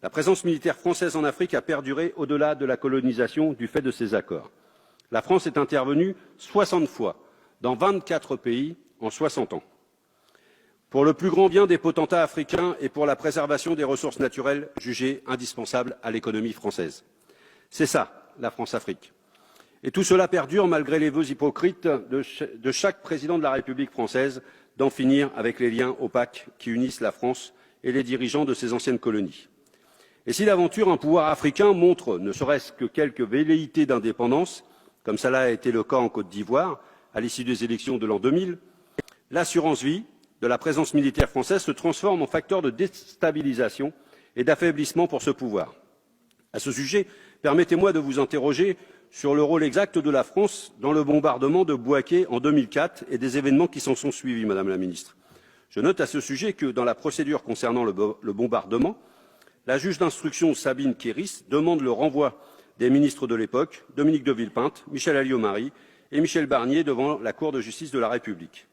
La présence militaire française en Afrique a perduré au-delà de la colonisation du fait de ces accords. La France est intervenue 60 fois dans 24 pays en 60 ans. Pour le plus grand bien des potentats africains et pour la préservation des ressources naturelles jugées indispensables à l'économie française. C'est ça, la France-Afrique. Et tout cela perdure malgré les vœux hypocrites de chaque président de la République française d'en finir avec les liens opaques qui unissent la France et les dirigeants de ses anciennes colonies. Et si l'aventure un pouvoir africain montre ne serait-ce que quelques velléités d'indépendance, comme cela a été le cas en Côte d'Ivoire à l'issue des élections de l'an 2000, l'assurance vie de la présence militaire française se transforme en facteur de déstabilisation et d'affaiblissement pour ce pouvoir. À ce sujet, permettez-moi de vous interroger sur le rôle exact de la France dans le bombardement de Bouaké en 2004 et des événements qui s'en sont suivis, Madame la Ministre. Je note à ce sujet que dans la procédure concernant le bombardement, la juge d'instruction Sabine Kéris demande le renvoi des ministres de l'époque, Dominique de Villepinte, Michel Alliot-Marie et Michel Barnier devant la Cour de justice de la République.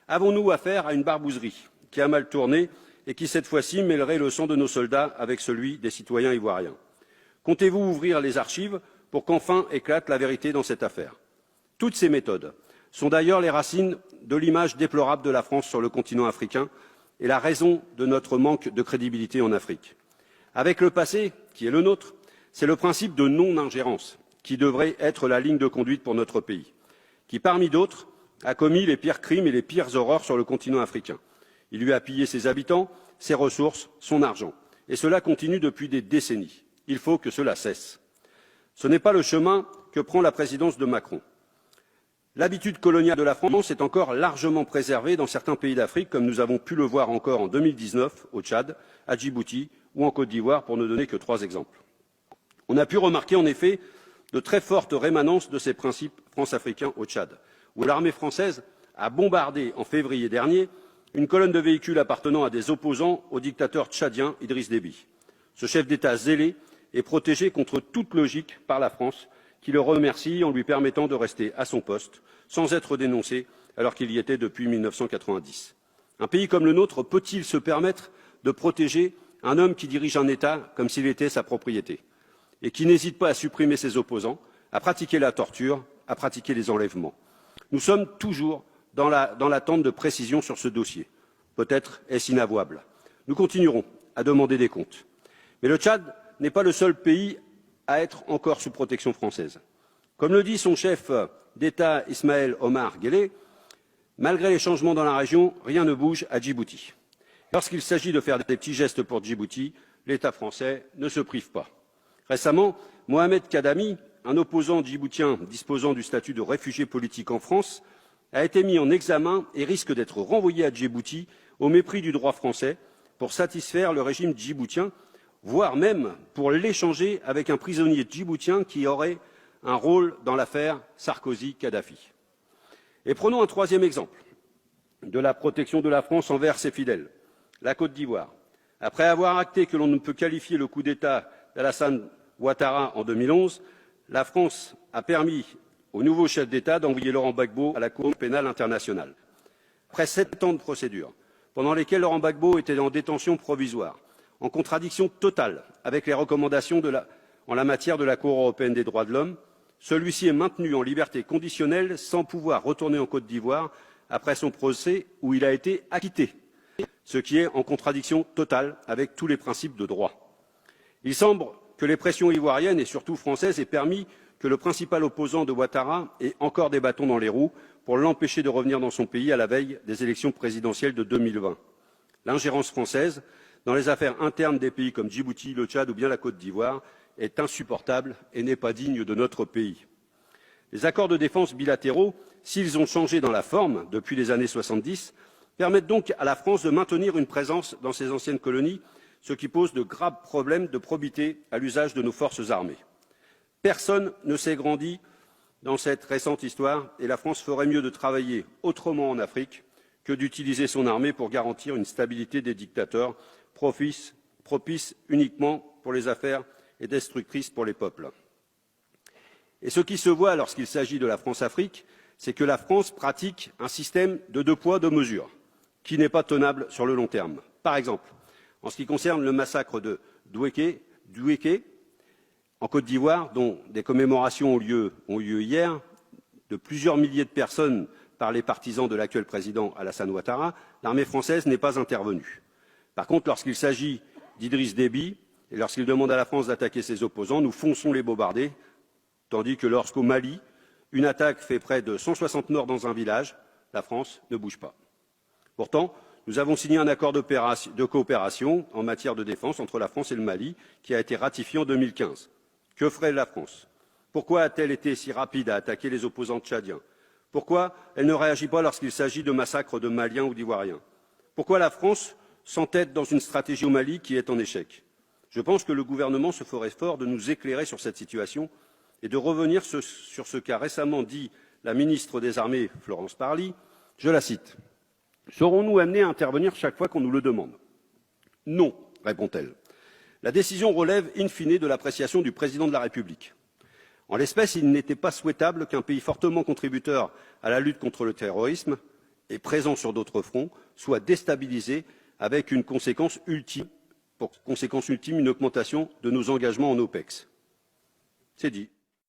Avons-nous affaire à une barbouzerie qui a mal tourné et qui, cette fois-ci, mêlerait le sang de nos soldats avec celui des citoyens ivoiriens? Comptez-vous ouvrir les archives pour qu'enfin éclate la vérité dans cette affaire? Toutes ces méthodes sont d'ailleurs les racines de l'image déplorable de la France sur le continent africain et la raison de notre manque de crédibilité en Afrique. Avec le passé, qui est le nôtre, c'est le principe de non-ingérence qui devrait être la ligne de conduite pour notre pays, qui, parmi d'autres, a commis les pires crimes et les pires horreurs sur le continent africain. Il lui a pillé ses habitants, ses ressources, son argent. Et cela continue depuis des décennies. Il faut que cela cesse. Ce n'est pas le chemin que prend la présidence de Macron. L'habitude coloniale de la France est encore largement préservée dans certains pays d'Afrique, comme nous avons pu le voir encore en 2019 au Tchad, à Djibouti ou en Côte d'Ivoire, pour ne donner que 3 exemples. On a pu remarquer en effet de très fortes rémanences de ces principes france-africains au Tchad, où l'armée française a bombardé en février dernier une colonne de véhicules appartenant à des opposants au dictateur tchadien Idriss Déby. Ce chef d'État zélé est protégé contre toute logique par la France, qui le remercie en lui permettant de rester à son poste sans être dénoncé alors qu'il y était depuis 1990. Un pays comme le nôtre peut-il se permettre de protéger un homme qui dirige un État comme s'il était sa propriété et qui n'hésite pas à supprimer ses opposants, à pratiquer la torture, à pratiquer les enlèvements? Nous sommes toujours dans l'attente de précisions sur ce dossier. Peut-être est-ce inavouable. Nous continuerons à demander des comptes. Mais le Tchad n'est pas le seul pays à être encore sous protection française. Comme le dit son chef d'État Ismaël Omar Guelleh, malgré les changements dans la région, rien ne bouge à Djibouti. Lorsqu'il s'agit de faire des petits gestes pour Djibouti, l'État français ne se prive pas. Récemment, Mohamed Kadami, un opposant djiboutien disposant du statut de réfugié politique en France, a été mis en examen et risque d'être renvoyé à Djibouti au mépris du droit français pour satisfaire le régime djiboutien, voire même pour l'échanger avec un prisonnier djiboutien qui aurait un rôle dans l'affaire Sarkozy-Kadhafi. Et prenons un troisième exemple de la protection de la France envers ses fidèles, la Côte d'Ivoire. Après avoir acté que l'on ne peut qualifier le coup d'État d'Alassane Ouattara en 2011, la France a permis au nouveau chef d'État d'envoyer Laurent Gbagbo à la Cour pénale internationale. Après 7 ans de procédure, pendant lesquels Laurent Gbagbo était en détention provisoire, en contradiction totale avec les recommandations en la matière de la Cour européenne des droits de l'homme, celui-ci est maintenu en liberté conditionnelle sans pouvoir retourner en Côte d'Ivoire après son procès où il a été acquitté, ce qui est en contradiction totale avec tous les principes de droit. Il semble que les pressions ivoiriennes et surtout françaises aient permis que le principal opposant de Ouattara ait encore des bâtons dans les roues pour l'empêcher de revenir dans son pays à la veille des élections présidentielles de 2020. L'ingérence française dans les affaires internes des pays comme Djibouti, le Tchad ou bien la Côte d'Ivoire est insupportable et n'est pas digne de notre pays. Les accords de défense bilatéraux, s'ils ont changé dans la forme depuis les années 70, permettent donc à la France de maintenir une présence dans ses anciennes colonies, ce qui pose de graves problèmes de probité à l'usage de nos forces armées. Personne ne s'est grandi dans cette récente histoire et la France ferait mieux de travailler autrement en Afrique que d'utiliser son armée pour garantir une stabilité des dictateurs propice uniquement pour les affaires et destructrice pour les peuples. Et ce qui se voit lorsqu'il s'agit de la France-Afrique, c'est que la France pratique un système de 2 poids, 2 mesures, qui n'est pas tenable sur le long terme. Par exemple, en ce qui concerne le massacre de Douéké, en Côte d'Ivoire, dont des commémorations ont eu lieu hier, de plusieurs milliers de personnes par les partisans de l'actuel président Alassane Ouattara, l'armée française n'est pas intervenue. Par contre, lorsqu'il s'agit d'Idriss Déby et lorsqu'il demande à la France d'attaquer ses opposants, nous fonçons les bombarder, tandis que lorsqu'au Mali, une attaque fait près de 160 morts dans un village, la France ne bouge pas. Pourtant, nous avons signé un accord de coopération en matière de défense entre la France et le Mali, qui a été ratifié en 2015. Que ferait la France? Pourquoi a-t-elle été si rapide à attaquer les opposants tchadiens? Pourquoi elle ne réagit pas lorsqu'il s'agit de massacres de Maliens ou d'Ivoiriens? Pourquoi la France s'entête dans une stratégie au Mali qui est en échec? Je pense que le gouvernement se ferait fort de nous éclairer sur cette situation et de revenir sur ce qu'a récemment dit la ministre des Armées, Florence Parly. Je la cite. « Serons-nous amenés à intervenir chaque fois qu'on nous le demande ?» Non, répond-elle. La décision relève in fine de l'appréciation du président de la République. En l'espèce, il n'était pas souhaitable qu'un pays fortement contributeur à la lutte contre le terrorisme et présent sur d'autres fronts soit déstabilisé avec une conséquence ultime, une augmentation de nos engagements en OPEX. C'est dit.